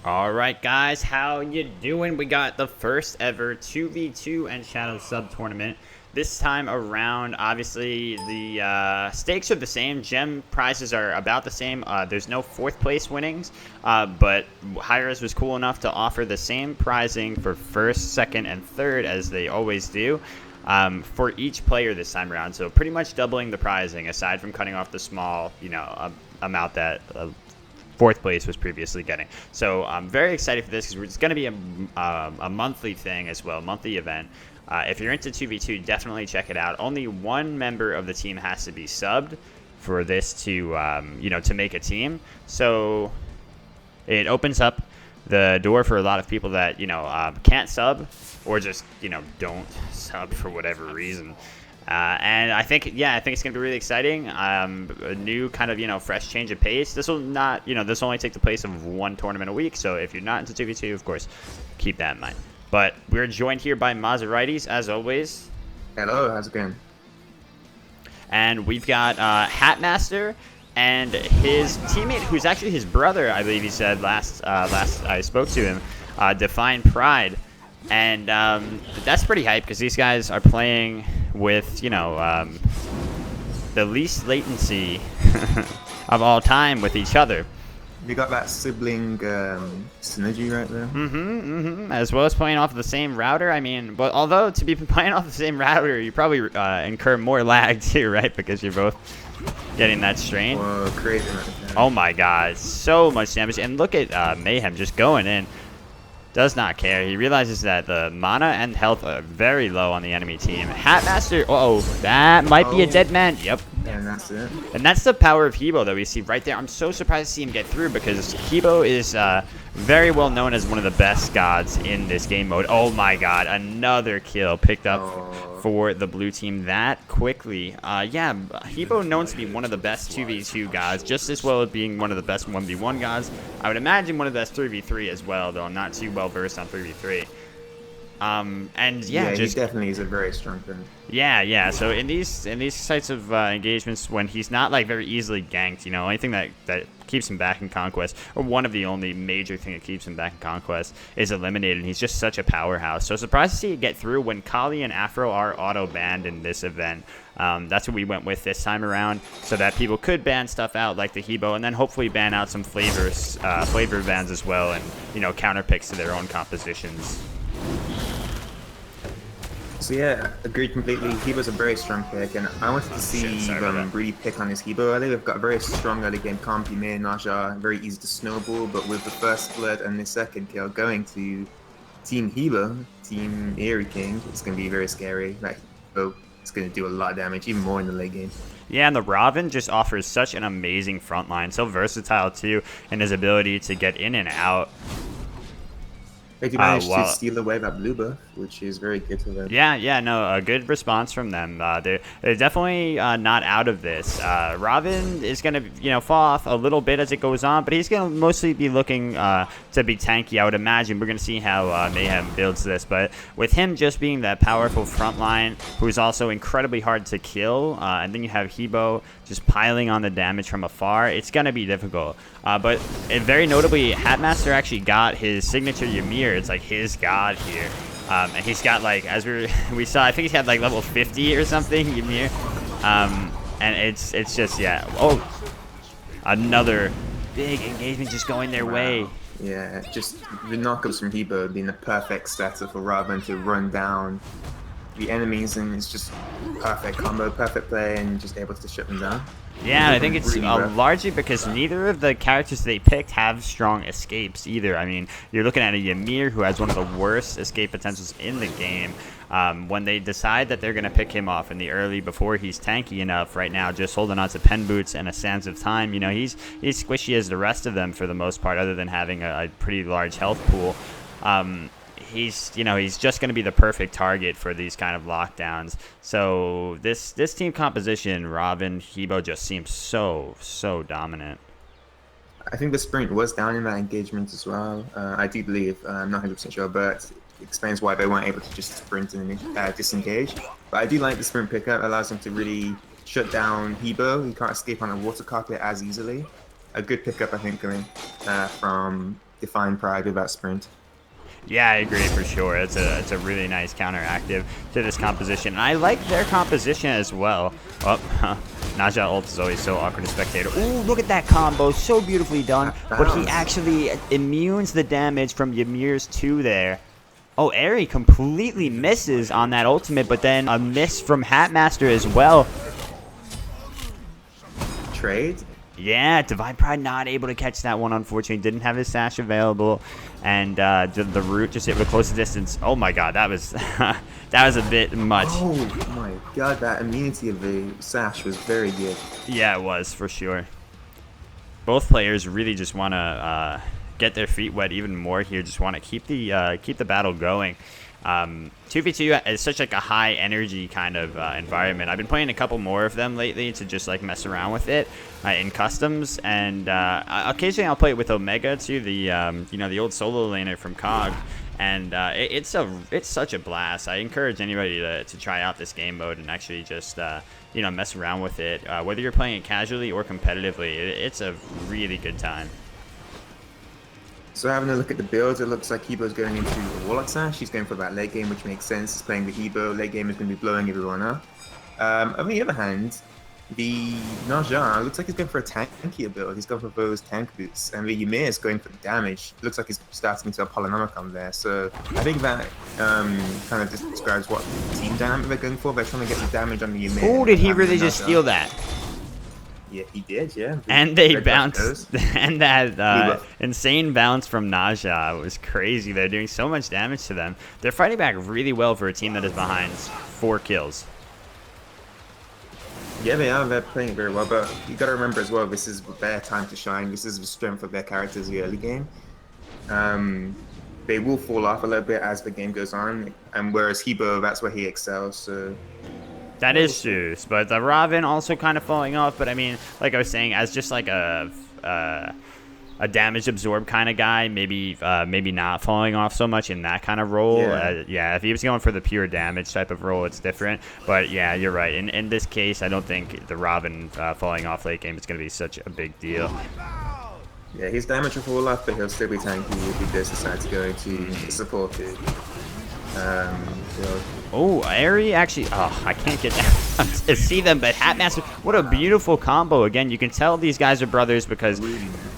All right, guys, how you doing? We got the first ever 2v2 NShadow sub tournament. This time around, obviously, the stakes are the same. Gem prizes are about the same. There's no fourth place winnings, but Hi-Rez was cool enough to offer the same prizing for first, second, and third as they always do. For each player this time around, so pretty much doubling the prizing, aside from cutting off the small, amount that fourth place was previously getting. So I'm very excited for this because it's going to be a monthly thing as well, monthly event. If you're into 2v2, definitely check it out. Only one member of the team has to be subbed for this to, to make a team. So it opens up the door for a lot of people that, can't sub or just, don't sub for whatever reason. And I think it's going to be really exciting. A new kind of, fresh change of pace. This will not, this will only take the place of one tournament a week. So if you're not into 2v2, of course, keep that in mind. But we're joined here by Maserites, as always. Hello, how's it going? And we've got Hatmaster and his teammate, who's actually his brother, I believe he said last I spoke to him, Define Pride. And that's pretty hype because these guys are playing with, the least latency of all time with each other. You got that sibling synergy right there. As well as playing off the same router. I mean, but although to be playing off the same router, you probably incur more lag too, right? Because you're both getting that strain. Whoa, crazy. Oh my god, so much damage. And look at Mayhem just going in. Does not care. He realizes that the mana and health are very low on the enemy team. Hatmaster, that might be a dead man. Yep. And that's it. And that's the power of Hebo that we see right there. I'm so surprised to see him get through because Hebo is very well known as one of the best gods in this game mode. Oh my god, another kill picked up for the blue team that quickly. Yeah, Hebo known to be one of the best 2v2 gods, just as well as being one of the best 1v1 gods. I would imagine one of the best 3v3 as well, though I'm not too well versed on 3v3. And yeah, he definitely is a very strong player. Yeah. So in these types of engagements, when he's not like very easily ganked, anything that keeps him back in Conquest, or one of the only major thing that keeps him back in Conquest, is eliminated. And he's just such a powerhouse. So surprised to see it get through when Kali and Afro are auto banned in this event. That's what we went with this time around, so that people could ban stuff out like the Hebo, and then hopefully ban out some flavor bans as well, and counter picks to their own compositions. So yeah, agreed completely. Hebo's a very strong pick, and I wanted to see them really pick on his Hebo early. They've got a very strong early game comp, Ymir, Naja, very easy to snowball, but with the first blood and the second kill going to Team Hebo, Team Eerie King, it's going to be very scary. Like, it's going to do a lot of damage, even more in the late game. Yeah, and the Ravana just offers such an amazing front line, so versatile too, in his ability to get in and out. They managed to steal away that blue buff, which is very good for them. Yeah, no, a good response from them. They're definitely not out of this. Ravana is going to, fall off a little bit as it goes on, but he's going to mostly be looking to be tanky, I would imagine. We're going to see how Mayhem builds this, but with him just being that powerful front line, who's also incredibly hard to kill, and then you have Hebo just piling on the damage from afar, it's going to be difficult. But very notably, Hatmaster actually got his signature Ymir. It's like his god here. And he's got like, as we saw, I think he's had like level 50 or something, Ymir. And it's just, yeah. Oh, another big engagement just going their way. Yeah, just the knockups from Hebo being the perfect starter for Ravana to run down the enemies, and it's just perfect combo, perfect play, and just able to shut them down. Yeah, I think it's largely because neither of the characters they picked have strong escapes either. I mean, you're looking at a Ymir who has one of the worst escape potentials in the game. When they decide that they're going to pick him off in the early before he's tanky enough right now, just holding on to pen boots and a Sands of Time, he's squishy as the rest of them for the most part, other than having a pretty large health pool. He's just going to be the perfect target for these kind of lockdowns. So this team composition, Ravana, Hebo, just seems so dominant. I think the sprint was down in that engagement as well. I do believe, I'm not 100% sure, but it explains why they weren't able to just sprint and disengage. But I do like the sprint pickup. Allows them to really shut down Hebo. He can't escape on a water carpet as easily. A good pickup, I think, coming from Define Pride with that sprint. Yeah, I agree for sure. It's a really nice counteractive to this composition. And I like their composition as well. Oh, Naja ult is always so awkward to spectator. Ooh, look at that combo. So beautifully done. But he actually immunes the damage from Ymir's 2 there. Oh, Eri completely misses on that ultimate, but then a miss from Hatmaster as well. Trade? Yeah, Divine Pride not able to catch that one, unfortunately. Didn't have his sash available, and the root just hit with close distance. Oh my god, that was that was a bit much. Oh my god, that immunity of the sash was very good. Yeah, it was, for sure. Both players really just want to get their feet wet even more here. Just want to keep the battle going. 2v2 is such like a high energy kind of environment. I've been playing a couple more of them lately to just like mess around with it in customs, and occasionally I'll play it with Omega too, the you know, the old solo laner from COG, and it's such a blast. I encourage anybody to try out this game mode and actually just you know, mess around with it, whether you're playing it casually or competitively. It's a really good time. So having a look at the builds, it looks like Hebo's going into the Warlock Sash. He's going for that late game, which makes sense. He's playing the Hebo. Late game is going to be blowing everyone up. On the other hand, the Naja looks like he's going for a tankier build. He's going for those tank boots. And the Ymir is going for the damage. It looks like he's starting to a Polynomicon there. So I think that kind of just describes what team dynamic they're going for. They're trying to get the damage on the Ymir. Oh, did he really just steal that? Yeah, he did, yeah. And they bounced, and that insane bounce from Naja was crazy. They're doing so much damage to them. They're fighting back really well for a team that is behind 4 kills. Yeah, they are. They're playing very well, but you got to remember as well, this is their time to shine. This is the strength of their characters in the early game. They will fall off a little bit as the game goes on, and whereas Hebo, that's where he excels, so... That is true, but the Raven also kind of falling off. But I mean, like I was saying, as just like a damage absorb kind of guy, maybe not falling off so much in that kind of role. Yeah, if he was going for the pure damage type of role, it's different. But yeah, you're right. In this case, I don't think the Raven falling off late game is going to be such a big deal. Yeah, his damage will fall off, but he'll still be tanky if he does decide to go into supported. Oh, Eri actually, oh, I can't get down to see them, but Hatmaster, what a beautiful combo. Again, you can tell these guys are brothers because,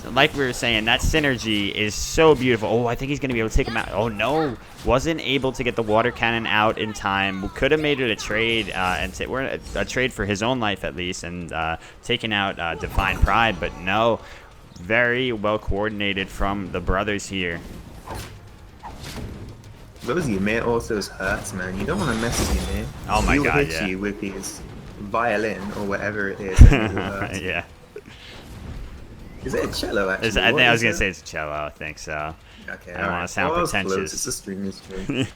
like we were saying, that synergy is so beautiful. Oh, I think he's going to be able to take him out. Oh, no, wasn't able to get the water cannon out in time. Could have made it a trade, a trade for his own life at least, and taken out Divine Pride, but no, very well coordinated from the brothers here. Those Ymir also hurts, man. You don't want to mess with Ymir. Oh my god, He'll hit you with his violin or whatever it is. Yeah. Is it a cello, actually? I think I was going to say it's a cello. I think so. Okay, I don't want to sound pretentious. Close. It's a string instrument.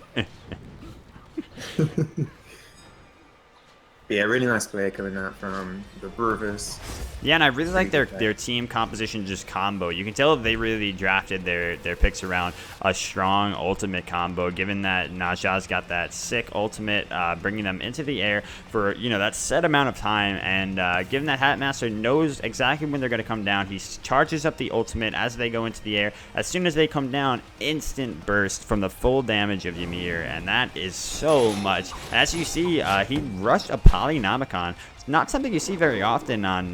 Yeah, really nice play coming out from the Brewers. Yeah, and I really like their team composition, just combo. You can tell they really drafted their picks around a strong ultimate combo, given that Naja's got that sick ultimate, bringing them into the air for, you know, that set amount of time, and given that Hatmaster knows exactly when they're going to come down, he charges up the ultimate as they go into the air. As soon as they come down, instant burst from the full damage of Ymir, and that is so much. As you see, he rushed a Polynomicon. It's not something you see very often on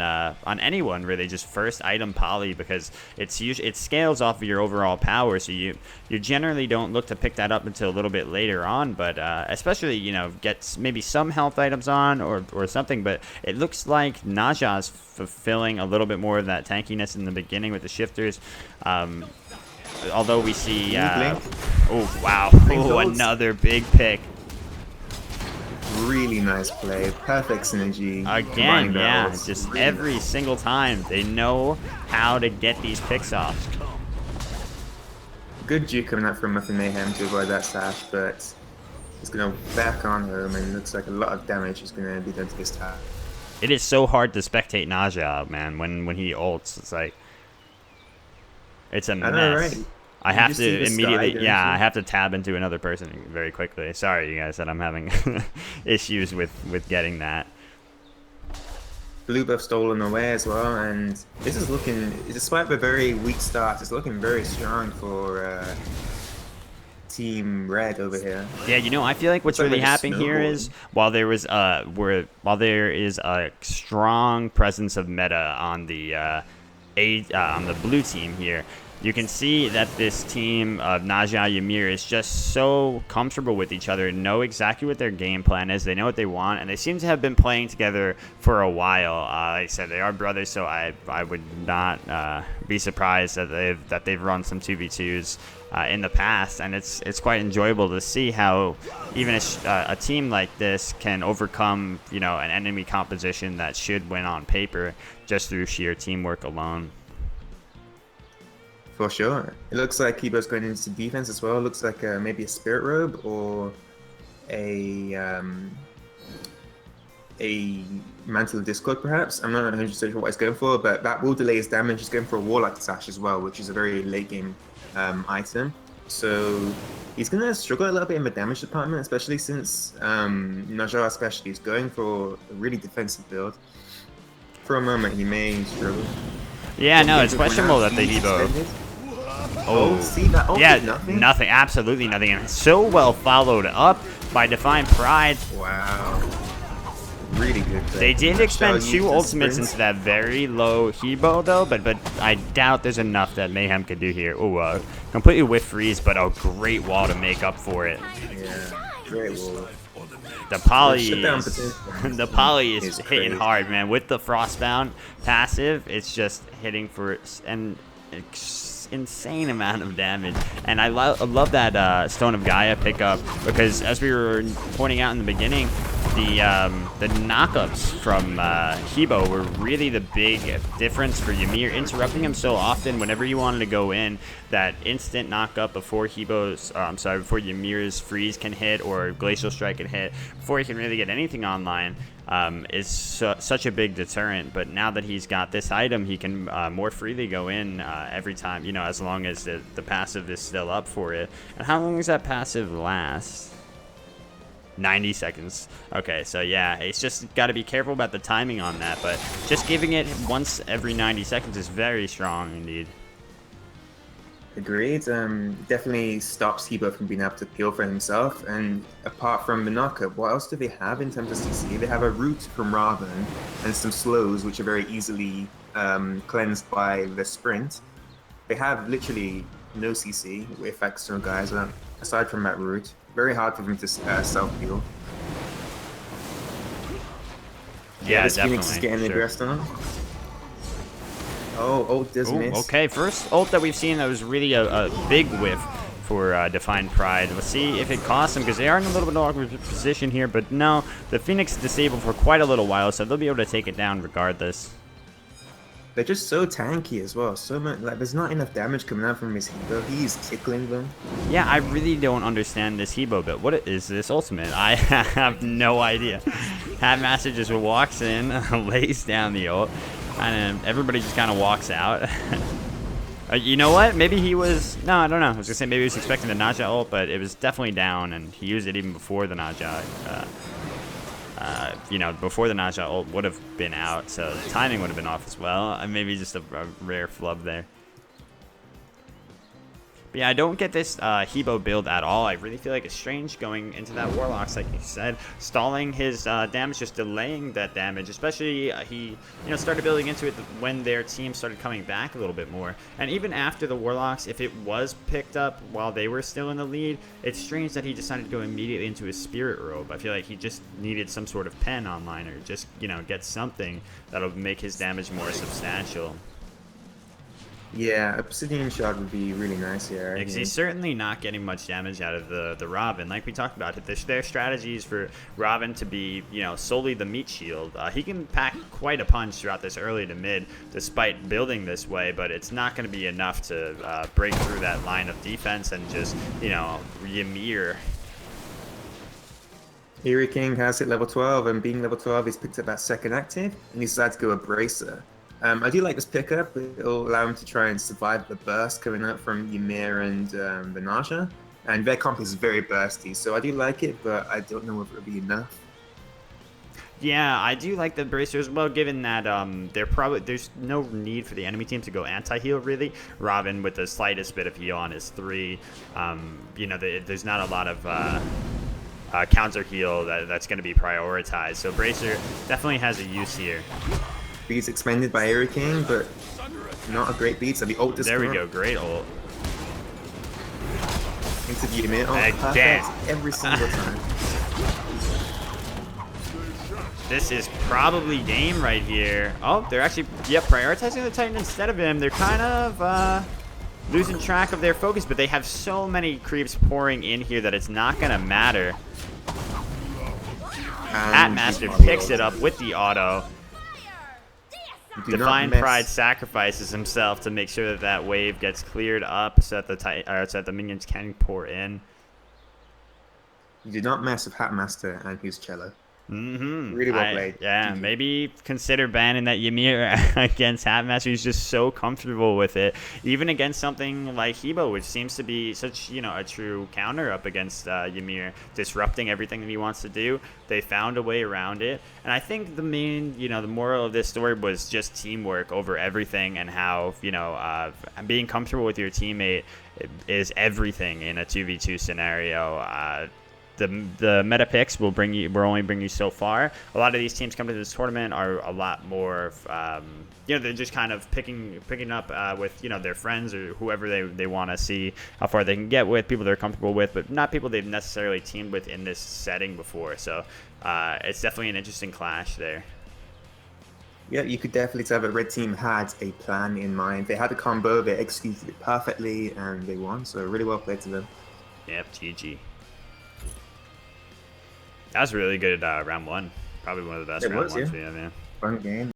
anyone, really, just first item poly, because it scales off of your overall power, so you generally don't look to pick that up until a little bit later on, but especially, you know, get maybe some health items on or something, but it looks like Naja's fulfilling a little bit more of that tankiness in the beginning with the shifters. Although we see oh wow, oh, another big pick. Really nice play, perfect synergy. Again, yeah, just really every single time they know how to get these picks off. Good juke coming out from Muffin Mayhem to avoid that sash, but it's going to back on home, and it looks like a lot of damage is going to be done to this tap. It is so hard to spectate Naja, man, when he ults. It's like, it's a mess. Know, right? I have to immediately, I have to tab into another person very quickly. Sorry, you guys, that I'm having issues with getting that. blue buff stolen away as well, and this is looking, despite the very weak start, it's looking very strong for Team Red over here. Yeah, you know, I feel like what's really happening here is while there is a strong presence of meta on the on the blue team here, you can see that this team of NShadow Ymir is just so comfortable with each other, know exactly what their game plan is, they know what they want, and they seem to have been playing together for a while. Like I said, they are brothers, so I would not be surprised that they've run some 2v2s in the past, and it's quite enjoyable to see how even a team like this can overcome, you know, an enemy composition that should win on paper just through sheer teamwork alone. For sure. It looks like Kibo's going into defense as well. It looks like maybe a Spirit Robe or a Mantle of Discord, perhaps. I'm not 100% sure what he's going for, but that will delay his damage. He's going for a Warlock Sash as well, which is a very late game item. So he's going to struggle a little bit in the damage department, especially since NShadow especially is going for a really defensive build. For a moment, he may struggle. Yeah, no, it's questionable that the Hebo... Oh, see that? Oh, yeah, nothing, absolutely nothing. And so well followed up by Divine Pride. Wow. Really good play. They did expend 2 ultimates into that very low Hebo, though, but I doubt there's enough that Mayhem could do here. Oh, completely whiff freeze, but a great wall to make up for it. Yeah, great wall. The poly is hitting hard, man. With the Frostbound passive, it's just hitting for an insane amount of damage. And I love that Stone of Gaia pickup, because as we were pointing out in the beginning, the knockups from Hebo were really the big difference for Ymir, interrupting him so often whenever you wanted to go in. That instant knockup before before Ymir's freeze can hit or Glacial Strike can hit, before he can really get anything online, is such a big deterrent. But now that he's got this item, he can more freely go in every time, you know, as long as the passive is still up for it. And how long does that passive last? 90 seconds. Okay, so yeah, it's just got to be careful about the timing on that, but just giving it once every 90 seconds is very strong indeed. Agreed. Definitely stops Hebo from being able to peel for himself. And apart from the knockup, what else do they have in terms of CC? They have a root from Ravana and some slows, which are very easily cleansed by the sprint. They have literally no CC with external guys aside from that root. Very hard for them to self-heal. Yeah, this definitely. Phoenix is getting aggressed on. Oh, ult does miss. Okay, first ult that we've seen that was really a big whiff for Defined Pride. Let's see if it costs them, because they are in a little bit of an awkward position here, but no, the Phoenix is disabled for quite a little while, so they'll be able to take it down regardless. They're just so tanky as well. So much, like, there's not enough damage coming out from his Hebo. He's tickling them. Yeah, I really don't understand this Hebo build. What is this ultimate? I have no idea. Hatmaster just walks in, lays down the ult, and everybody just kind of walks out. You know what? Maybe he was... No, I don't know. I was going to say maybe he was expecting the NShadow ult, but it was definitely down, and he used it even before the NShadow. You know, before the NShadow ult would have been out, so the timing would have been off as well. Maybe just a rare flub there. But yeah, I don't get this Hebo build at all. I really feel like it's strange going into that Warlocks, like you said, stalling his damage, just delaying that damage. Especially he, you know, started building into it when their team started coming back a little bit more. And even after the Warlocks, if it was picked up while they were still in the lead, it's strange that he decided to go immediately into his Spirit Robe. I feel like he just needed some sort of pen online, or just, you know, get something that'll make his damage more substantial. Yeah, Obsidian Shard would be really here. Yeah, because he's certainly not getting much damage out of the Robin. Like we talked about, their strategies for Robin to be, you know, solely the meat shield. He can pack quite a punch throughout this early to mid, despite building this way, but it's not going to be enough to break through that line of defense and just, you know, Ymir. Eerie King has hit level 12, and being level 12, he's picked up that second active, and he decided to go a Bracer. I do like this pickup. It'll allow him to try and survive the burst coming up from Ymir and Vanasha. And their comp is very bursty, so I do like it, but I don't know if it'll be enough. Yeah, I do like the Bracer as well, given that there's no need for the enemy team to go anti-heal, really. Robin with the slightest bit of heal on his 3. You know, there's not a lot of counter heal that's going to be prioritized. So Bracer definitely has a use here. Beats expended by Hurricane, but not a great beat. So the ult is There we go, great ult. Into Ymir. Oh, Again. perfect every single time. This is probably game right here. Oh, they're actually, yep, prioritizing the Titan instead of him. They're kind of losing track of their focus, but they have so many creeps pouring in here that it's not going to matter. Hatmaster picks it up with the auto. Divine Pride sacrifices himself to make sure that that wave gets cleared up so that the minions can pour in. You do not mess with Hatmaster and his cello. Mm-hmm. Really well played. Yeah, maybe consider banning that Ymir against Hatmaster. He's just so comfortable with it. Even against something like Hebo, which seems to be such, you know, a true counter up against Ymir, disrupting everything that he wants to do. They found a way around it. And I think the main, you know, the moral of this story was just teamwork over everything, and how, you know, being comfortable with your teammate is everything in a 2v2 scenario. The meta picks will only bring you so far. A lot of these teams coming to this tournament are a lot more, you know, they're just kind of picking up with, you know, their friends or whoever they want to see how far they can get with, people they're comfortable with, but not people they've necessarily teamed with in this setting before. So it's definitely an interesting clash there. Yeah, you could definitely tell that Red Team had a plan in mind. They had a combo, they executed it perfectly, and they won. So really well played to them. Yep, GG. That was really good round 1. Probably one of the best round 1s we have, man. Fun game.